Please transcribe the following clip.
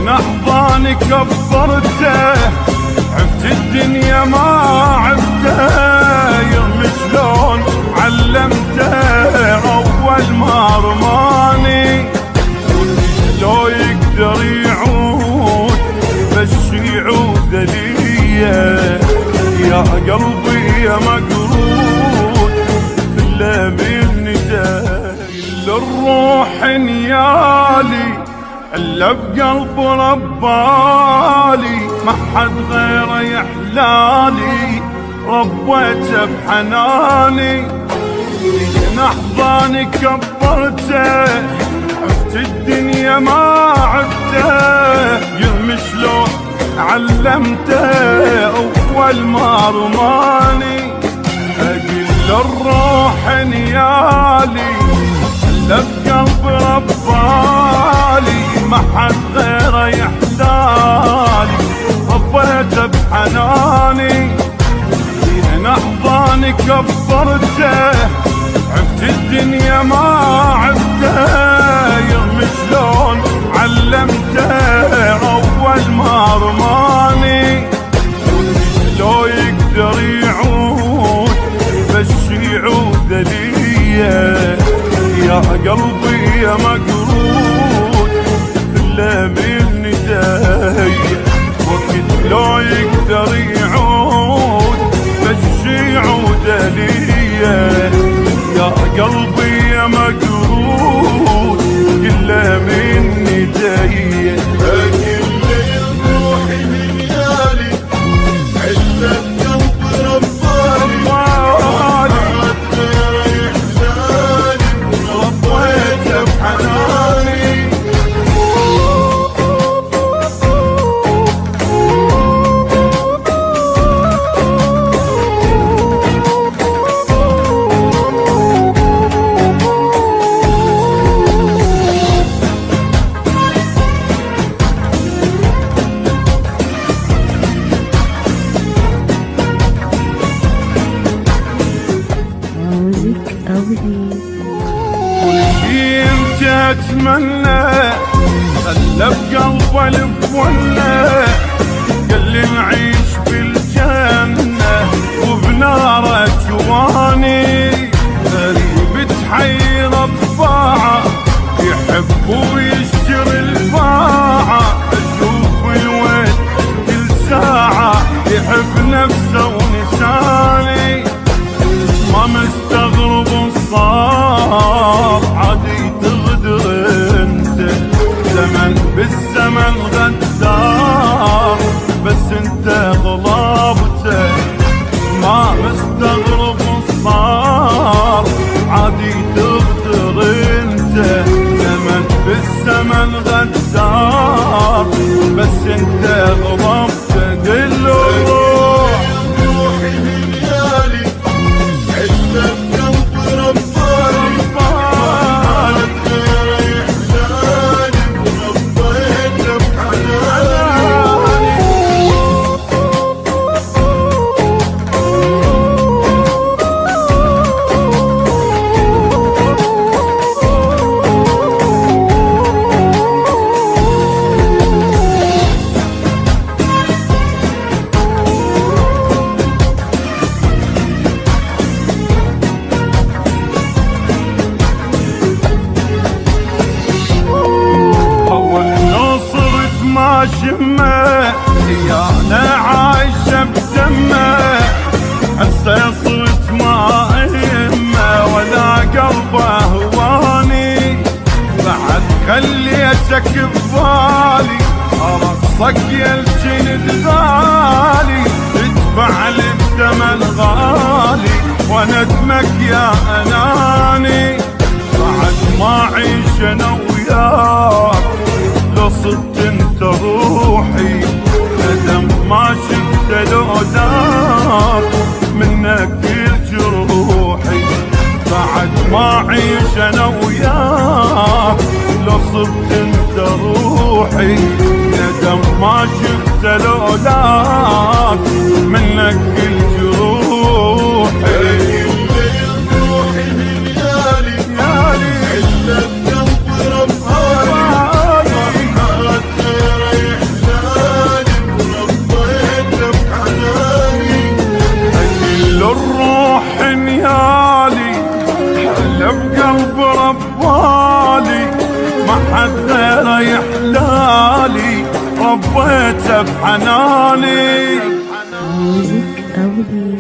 من احضاني كبرته، عفت الدنيا ما عفته، يوم شلون علمته اول ما رماني، لو يقدر يعود بس يعود ليا، يا قلبي يا مقرود كله من نداي، كل الروح نيالي الا بقلب ربالي، ما حد غيره يحلالي ربيته بحناني، من احضاني كبرته، عفت الدنيا ما عفته، يوم شلون علمته اول ما رماني، كل الروح نيالي الا بقلب ربالي، ما حد غيره يحلالي ربيته بحناني، من احضاني كبرته، عفت الدنيا ما عفته، يوم شلون علمته اول ما رماني، لو يقدر يعود بس يعود ليا، يا قلبي يا مقرود كله من نداي، وقت لو يقدر يعود بس يعود ليا، يا قلبي يا مقرود كله من نداي، كل الروح نيالي الا بقلب ربالي، ربيته بحناني، كل شي انت اتمنى خلى بقلبه الفونه، قال لي نعيش بالجنه وبناره جواني، غريب تحير طباعه يحب ويشتري الباعه، اشوف الويل كل ساعه يحب نفسه ونساني، ما مستغرب صار عادي تغدر انت، زمن بالزمن غدار بس انت غلابته، ما مستغرب صار عادي تغدر انت، زمن بالزمن غدار بس انت غلابته، دل الروح روحي نيالي الا بقلب ربالي، شمه، يا انا عايشه بدمه، هسه صرت ما اهمه ولا قلبه هواني، بعد خليتك ببالي ارقصك يا الجند غالي، تدفع لي بثمن غالي وندمك يا اناني، بعد ما اعيش انا وياك لو صرت انت روحي، ندم ما شفت لو داك منك كل جروحي، بعد ما اعيش انا وياك لو صرت انت روحي، ندم ما شفت لو داك منك كل جروحي، روحي نيالي الا بقلب ربالي، حد غيره يحلالي ربيته بحناني. ميوزك أوديو.